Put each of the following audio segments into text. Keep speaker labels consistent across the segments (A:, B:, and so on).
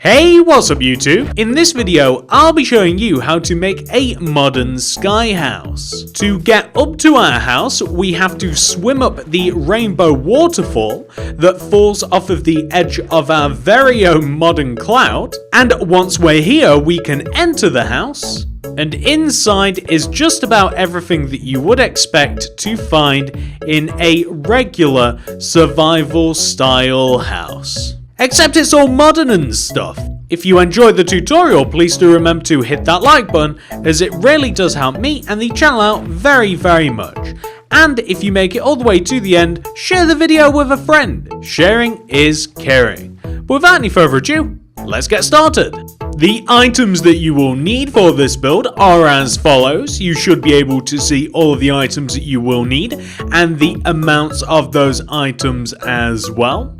A: Hey, what's up YouTube? In this video, I'll be showing you how to make a modern sky house. To get up to our house, we have to swim up the rainbow waterfall that falls off of the edge of our very own modern cloud. And once we're here, we can enter the house. And inside is just about everything that you would expect to find in a regular survival style house. Except it's all modern and stuff. If you enjoyed the tutorial, please do remember to hit that like button, as it really does help me and the channel out very much. And if you make it all the way to the end, share the video with a friend. Sharing is caring. But without any further ado, let's get started. The items that you will need for this build are as follows. You should be able to see all of the items that you will need and the amounts of those items as well.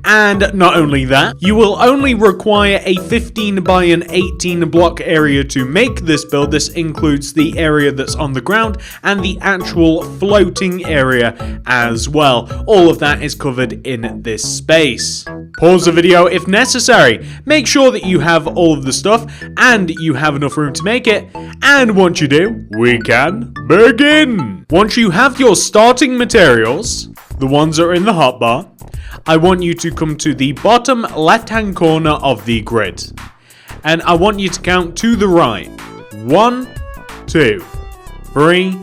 A: And not only that, you will only require a 15 by an 18 block area to make this build. This includes the area that's on the ground and the actual floating area as well. All of that is covered in this space. Pause the video if necessary. Make sure that you have all of the stuff and you have enough room to make it. And once you do, we can begin. Once you have your starting materials, the ones that are in the hotbar, I want you to come to the bottom left-hand corner of the grid. And I want you to count to the right. 1, 2, 3,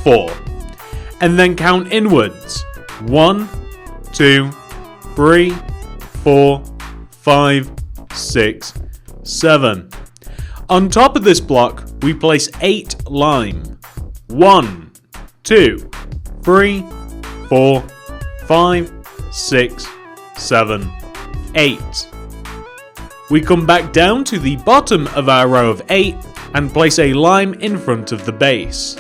A: 4. And then count inwards. 1, 2, 3, 4, 5, 6, 7. On top of this block, we place 8 lime. 1, 2, 3, 4, 5, 6, 7, 8. We come back down to the bottom of our row of 8 and place a lime in front of the base.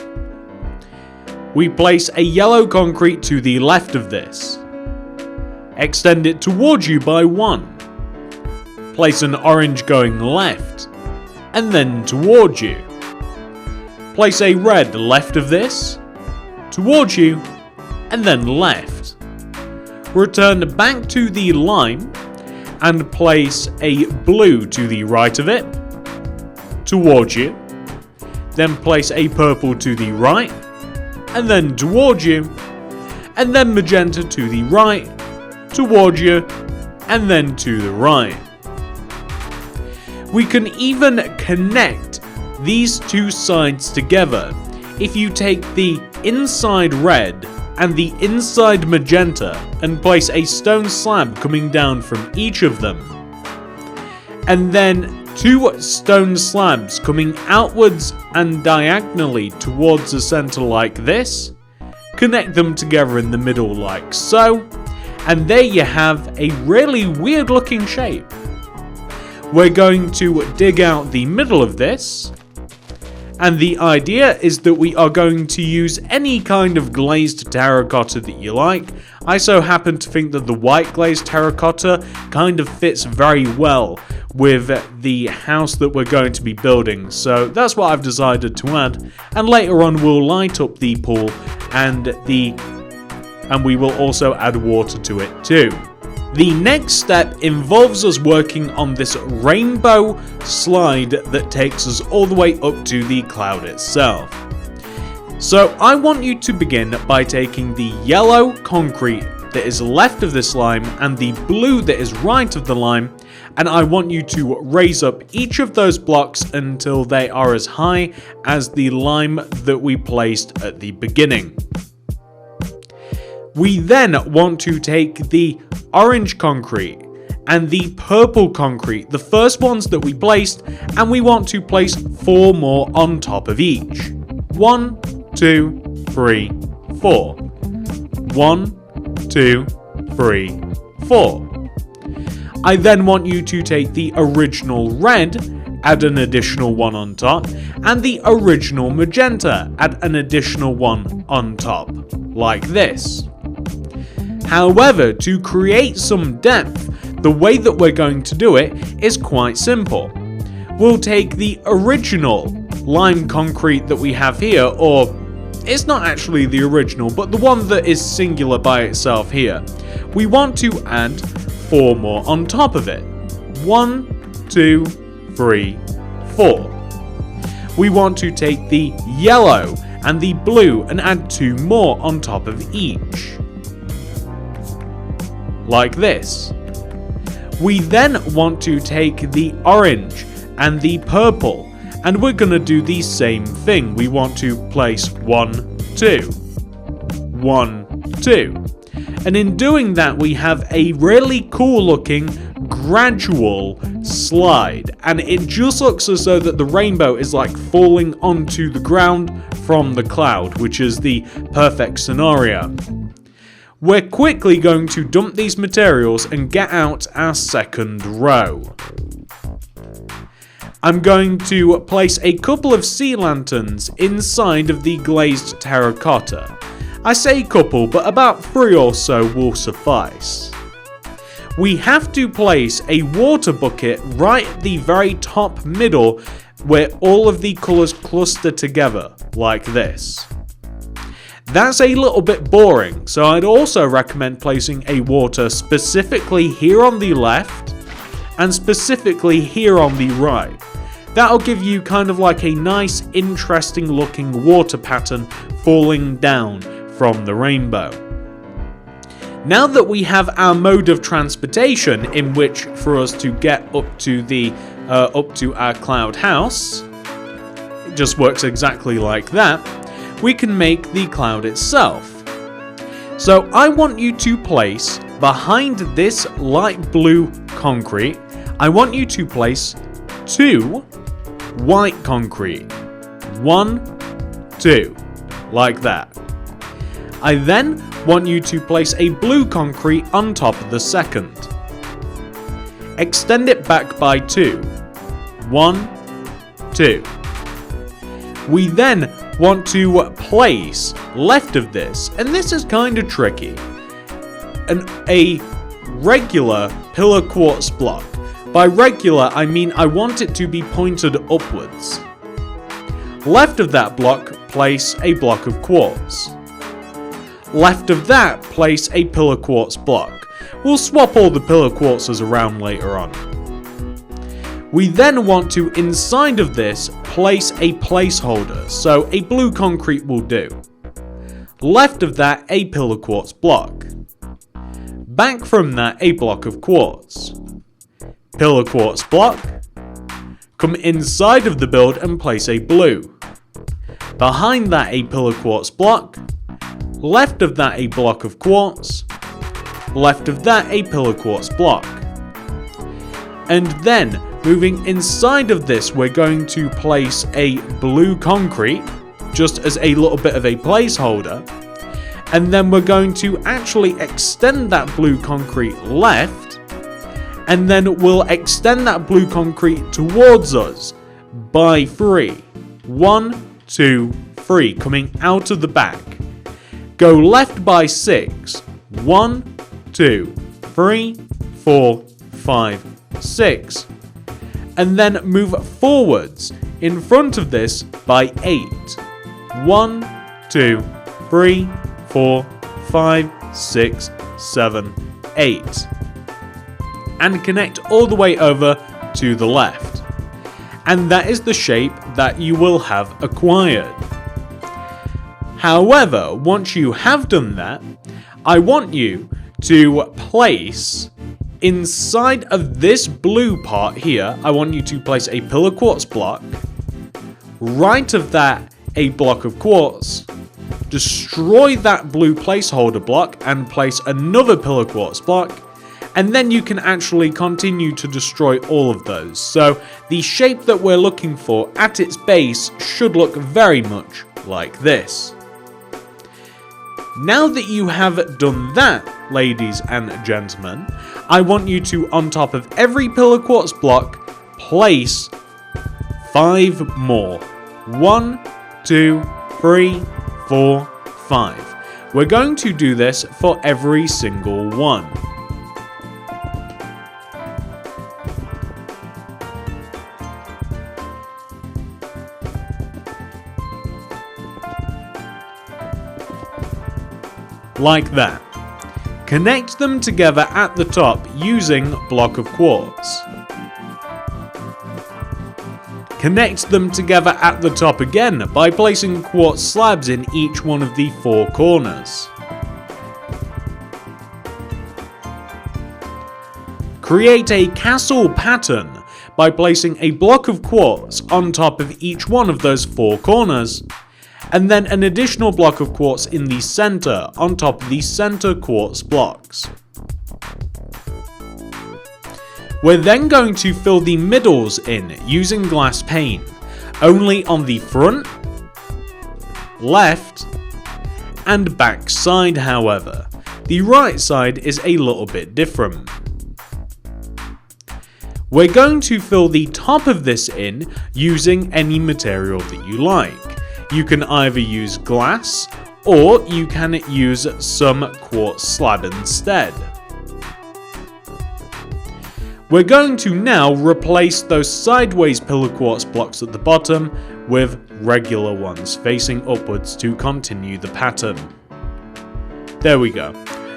A: We place a yellow concrete to the left of this. Extend it towards you by 1. Place an orange going left and then towards you. Place a red left of this, towards you, and then left. Return back to the lime and place a blue to the right of it, towards you. Then place a purple to the right, and then towards you. And then magenta to the right, towards you, and then to the right. We can even connect these two sides together if you take the inside red and the inside magenta and place a stone slab coming down from each of them. And then 2 stone slabs coming outwards and diagonally towards the center like this. Connect them together in the middle like so. And there you have a really weird looking shape. We're going to dig out the middle of this. And the idea is that we are going to use any kind of glazed terracotta that you like. I so happen to think that the white glazed terracotta kind of fits very well with the house that we're going to be building. So that's what I've decided to add. And later on we'll light up the pool and we will also add water to it too. The next step involves us working on this rainbow slide that takes us all the way up to the cloud itself. So I want you to begin by taking the yellow concrete that is left of this lime and the blue that is right of the lime, and I want you to raise up each of those blocks until they are as high as the lime that we placed at the beginning. We then want to take the orange concrete and the purple concrete, the first ones that we placed, and we want to place 4 more on top of each. 1, 2, 3, 4. 1, 2, 3, 4. I then want you to take the original red, add an additional 1 on top, and the original magenta, add an additional 1 on top, like this. However, to create some depth, the way that we're going to do it is quite simple. We'll take the original lime concrete that we have here, or it's not actually the original, but the one that is singular by itself here. We want to add 4 more on top of it. 1, 2, 3, 4. We want to take the yellow and the blue and add 2 more on top of each. Like this. We then want to take the orange and the purple, and we're going to do the same thing. We want to place 1, 2, 1, 2. And in doing that, we have a really cool looking gradual slide, and it just looks as though that the rainbow is like falling onto the ground from the cloud, which is the perfect scenario. We're quickly going to dump these materials and get out our second row. I'm going to place a couple of sea lanterns inside of the glazed terracotta. I say couple, but about 3 or so will suffice. We have to place a water bucket right at the very top middle where all of the colours cluster together, like this. That's a little bit boring, so I'd also recommend placing a water specifically here on the left and specifically here on the right. That'll give you kind of like a nice, interesting looking water pattern falling down from the rainbow. Now that we have our mode of transportation in which for us to get up to our cloud house, it just works exactly like that, we can make the cloud itself. So I want you to place behind this light blue concrete, I want you to place 2 white concrete. 1, 2, like that. I then want you to place a blue concrete on top of the second. Extend it back by 2. 1, 2. We then want to place left of this, and this is kind of tricky, a regular pillar quartz block. By regular, I mean I want it to be pointed upwards. Left of that block, place a block of quartz. Left of that, place a pillar quartz block. We'll swap all the pillar quartzes around later on. We then want to, inside of this, place a placeholder, so a blue concrete will do. Left of that, a pillar quartz block. Back from that, a block of quartz. Pillar quartz block. Come inside of the build and place a blue. Behind that, a pillar quartz block. Left of that, a block of quartz. Left of that, a pillar quartz block. And then, moving inside of this, we're going to place a blue concrete, just as a little bit of a placeholder. And then we're going to actually extend that blue concrete left, and then we'll extend that blue concrete towards us by 3. 1, 2, 3, coming out of the back. Go left by 6. 1, 2, 3, 4, 5, 6. And then move forwards in front of this by 8. 1, 2, 3, 4, 5, 6, 7, 8. And connect all the way over to the left. And that is the shape that you will have acquired. However, once you have done that, I want you to place inside of this blue part here, I want you to place a pillar quartz block, right of that a block of quartz, destroy that blue placeholder block and place another pillar quartz block, and then you can actually continue to destroy all of those. So the shape that we're looking for at its base should look very much like this. Now that you have done that, ladies and gentlemen, I want you to, on top of every pillar quartz block, place 5 more. 1, 2, 3, 4, 5. We're going to do this for every single one. Like that. Connect them together at the top using block of quartz. Connect them together at the top again by placing quartz slabs in each one of the 4 corners. Create a castle pattern by placing a block of quartz on top of each one of those 4 corners, and then an additional block of quartz in the center on top of the center quartz blocks. We're then going to fill the middles in using glass pane, only on the front, left, and back side however. The right side is a little bit different. We're going to fill the top of this in using any material that you like. You can either use glass or you can use some quartz slab instead. We're going to now replace those sideways pillar quartz blocks at the bottom with regular ones facing upwards to continue the pattern. There we go.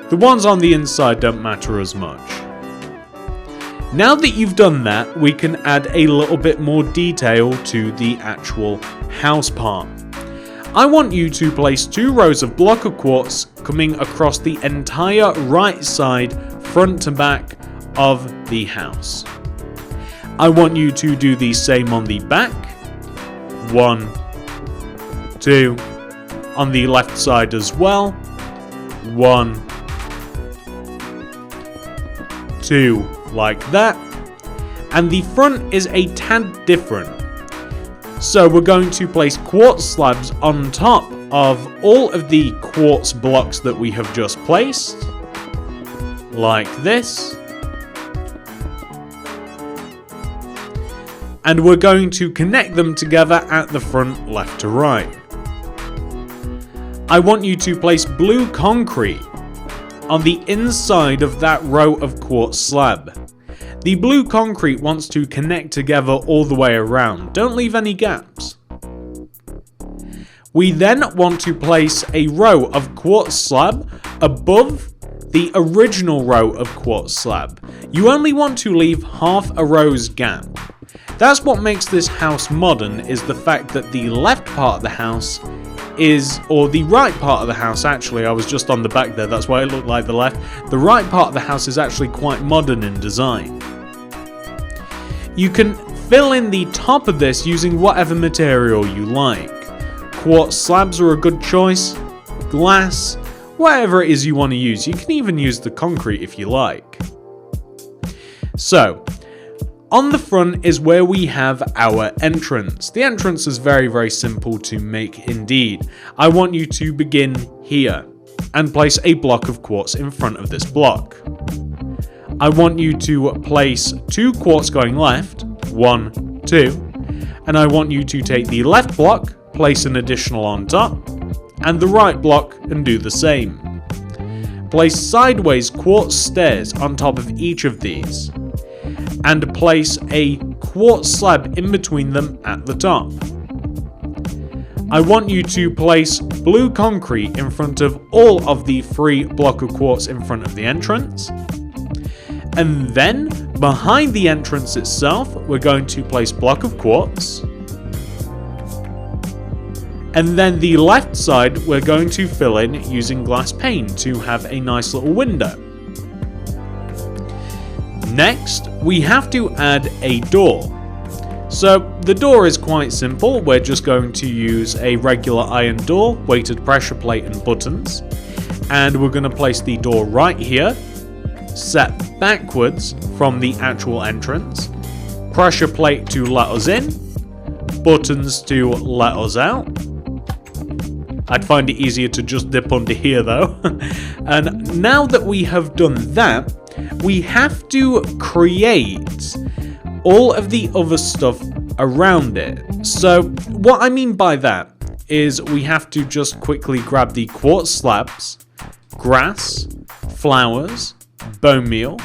A: The ones on the inside don't matter as much. Now that you've done that, we can add a little bit more detail to the actual house part. I want you to place 2 rows of block of quartz coming across the entire right side, front to back of the house. I want you to do the same on the back. 1, 2, on the left side as well. 1, 2, like that. And the front is a tad different. So we're going to place quartz slabs on top of all of the quartz blocks that we have just placed, like this. And we're going to connect them together at the front, left to right. I want you to place blue concrete on the inside of that row of quartz slab. The blue concrete wants to connect together all the way around, don't leave any gaps. We then want to place a row of quartz slab above the original row of quartz slab. You only want to leave half a row's gap. That's what makes this house modern, is the fact that the left part of the house or the right part of the house actually, I was just on the back there, that's why it looked like the left. The right part of the house is actually quite modern in design. You can fill in the top of this using whatever material you like. Quartz slabs are a good choice, glass, whatever it is you want to use. You can even use the concrete if you like. So, on the front is where we have our entrance. The entrance is very, very simple to make indeed. I want you to begin here and place a block of quartz in front of this block. I want you to place 2 quartz going left, 1, 2, and I want you to take the left block, place an additional on top, and the right block and do the same. Place sideways quartz stairs on top of each of these, and place a quartz slab in between them at the top. I want you to place blue concrete in front of all of the 3 block of quartz in front of the entrance. And then, behind the entrance itself, we're going to place block of quartz. And then the left side, we're going to fill in using glass pane to have a nice little window. Next, we have to add a door. So the door is quite simple. We're just going to use a regular iron door, weighted pressure plate and buttons. And we're going to place the door right here, set backwards from the actual entrance, pressure plate to let us in, buttons to let us out. I'd find it easier to just dip under here though. And now that we have done that, we have to create all of the other stuff around it. So what I mean by that is we have to just quickly grab the quartz slabs, grass, flowers, bone meal,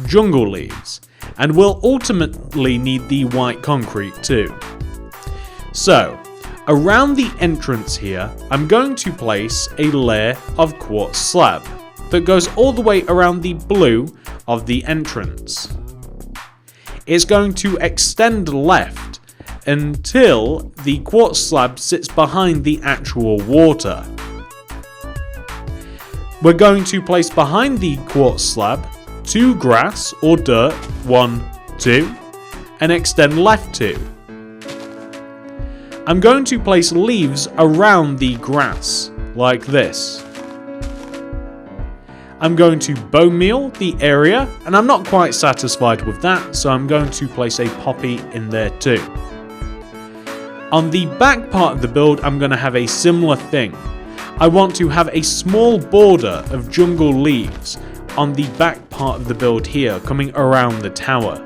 A: jungle leaves, and we'll ultimately need the white concrete too. So, around the entrance here, I'm going to place a layer of quartz slab that goes all the way around the blue of the entrance. It's going to extend left until the quartz slab sits behind the actual water. We're going to place behind the quartz slab 2 grass or dirt, 1, 2, and extend left 2. I'm going to place leaves around the grass, like this. I'm going to bone meal the area, and I'm not quite satisfied with that, so I'm going to place a poppy in there too. On the back part of the build, I'm going to have a similar thing. I want to have a small border of jungle leaves on the back part of the build here, coming around the tower.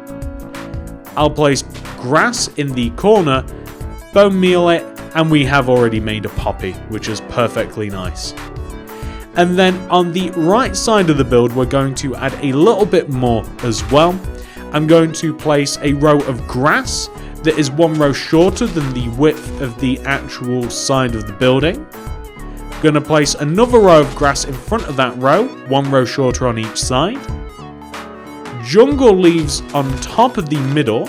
A: I'll place grass in the corner, bone meal it, and we have already made a poppy, which is perfectly nice. And then on the right side of the build, we're going to add a little bit more as well. I'm going to place a row of grass that is 1 row shorter than the width of the actual side of the building. I'm going to place another row of grass in front of that row, 1 row shorter on each side. Jungle leaves on top of the middle.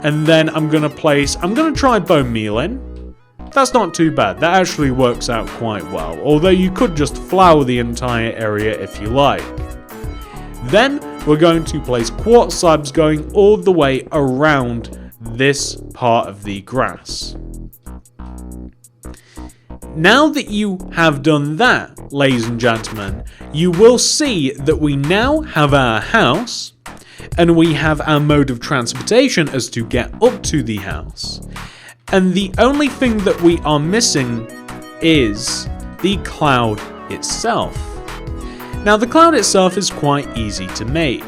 A: And then I'm going to try bone meal in. That's not too bad, that actually works out quite well, although you could just flower the entire area if you like. Then we're going to place quartz slabs going all the way around this part of the grass. Now that you have done that, ladies and gentlemen, you will see that we now have our house, and we have our mode of transportation as to get up to the house. And the only thing that we are missing is the cloud itself. Now the cloud itself is quite easy to make.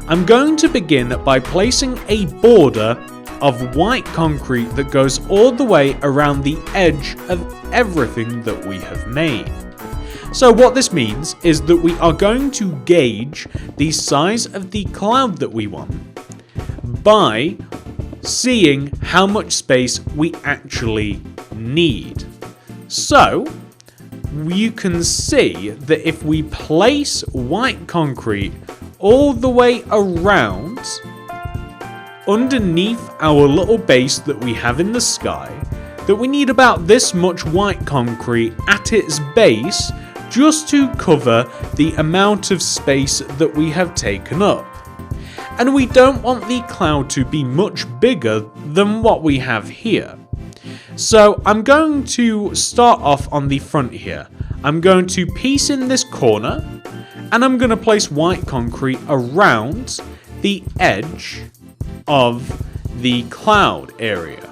A: I'm going to begin by placing a border of white concrete that goes all the way around the edge of everything that we have made. So what this means is that we are going to gauge the size of the cloud that we want by seeing how much space we actually need. So you can see that if we place white concrete all the way around underneath our little base that we have in the sky, that we need about this much white concrete at its base just to cover the amount of space that we have taken up. And we don't want the cloud to be much bigger than what we have here. So I'm going to start off on the front here. I'm going to piece in this corner, and I'm going to place white concrete around the edge of the cloud area.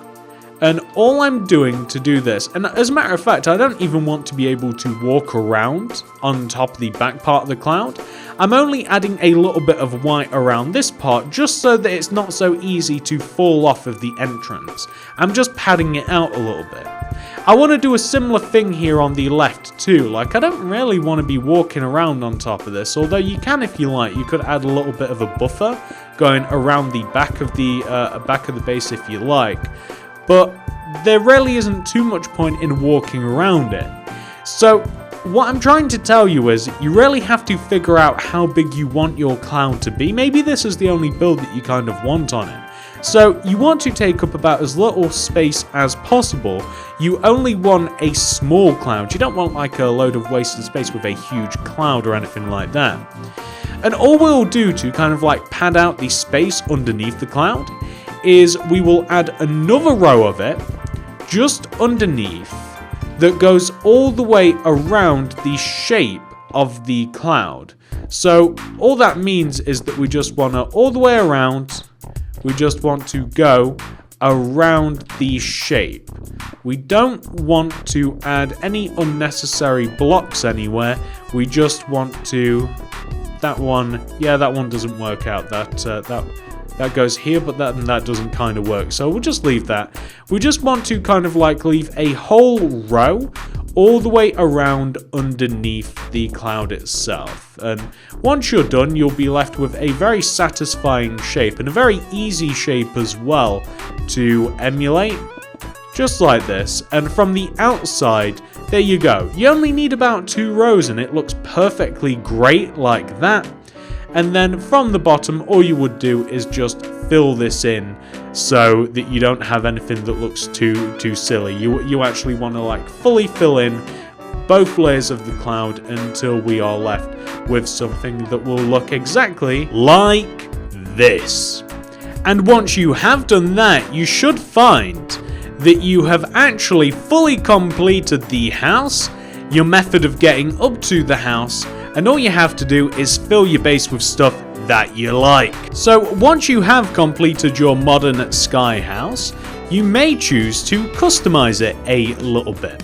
A: And all I'm doing to do this, and as a matter of fact, I don't even want to be able to walk around on top of the back part of the cloud. I'm only adding a little bit of white around this part just so that it's not so easy to fall off of the entrance. I'm just padding it out a little bit. I want to do a similar thing here on the left too. Like, I don't really want to be walking around on top of this, although you can if you like. You could add a little bit of a buffer going around the back of the base if you like. But there really isn't too much point in walking around it. So what I'm trying to tell you is you really have to figure out how big you want your cloud to be. Maybe this is the only build that you kind of want on it. So you want to take up about as little space as possible. You only want a small cloud. You don't want like a load of wasted space with a huge cloud or anything like that. And all we'll do to kind of like pad out the space underneath the cloud is we will add another row of it just underneath that goes all the way around the shape of the cloud. So all that means is that we just want to all the way around, we just want to go around the shape. We don't want to add any unnecessary blocks anywhere. We just want to, that one doesn't work out. That goes here, but that doesn't kind of work. So we'll just leave that. We just want to kind of like leave a whole row all the way around underneath the cloud itself. And once you're done, you'll be left with a very satisfying shape and a very easy shape as well to emulate. Just like this. And from the outside, there you go. You only need about 2 rows and it looks perfectly great like that. And then from the bottom, all you would do is just fill this in so that you don't have anything that looks too silly. You actually want to like fully fill in both layers of the cloud until we are left with something that will look exactly like this. And once you have done that, you should find that you have actually fully completed the house, your method of getting up to the house, and all you have to do is fill your base with stuff that you like. So once you have completed your modern sky house, you may choose to customize it a little bit.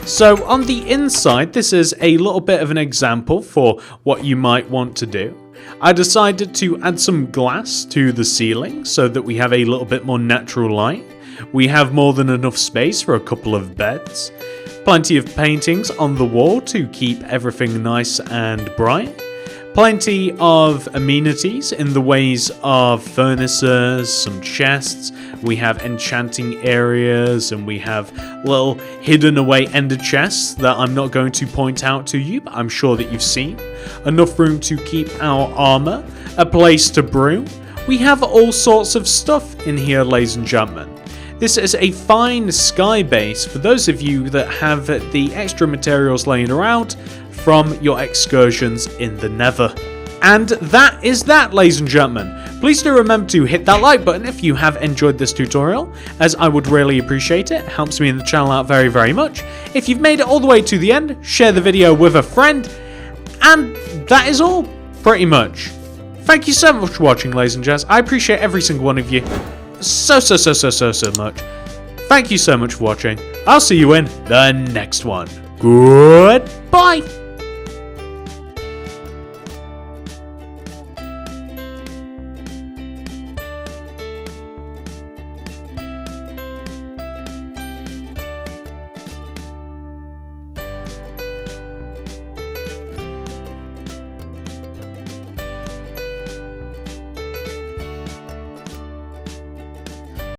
A: So on the inside, this is a little bit of an example for what you might want to do. I decided to add some glass to the ceiling so that we have a little bit more natural light. We have more than enough space for a couple of beds. Plenty of paintings on the wall to keep everything nice and bright. Plenty of amenities in the ways of furnaces, some chests. We have enchanting areas and we have little hidden away ender chests that I'm not going to point out to you, but I'm sure that you've seen. Enough room to keep our armor, a place to brew. We have all sorts of stuff in here, ladies and gentlemen. This is a fine sky base for those of you that have the extra materials laying around from your excursions in the Nether. And that is that, ladies and gentlemen. Please do remember to hit that like button if you have enjoyed this tutorial, as I would really appreciate it. It helps me and the channel out very, very much. If you've made it all the way to the end, share the video with a friend. And that is all, pretty much. Thank you so much for watching, ladies and gents. I appreciate every single one of you so much. Thank you so much for watching. I'll see you in the next one. Goodbye.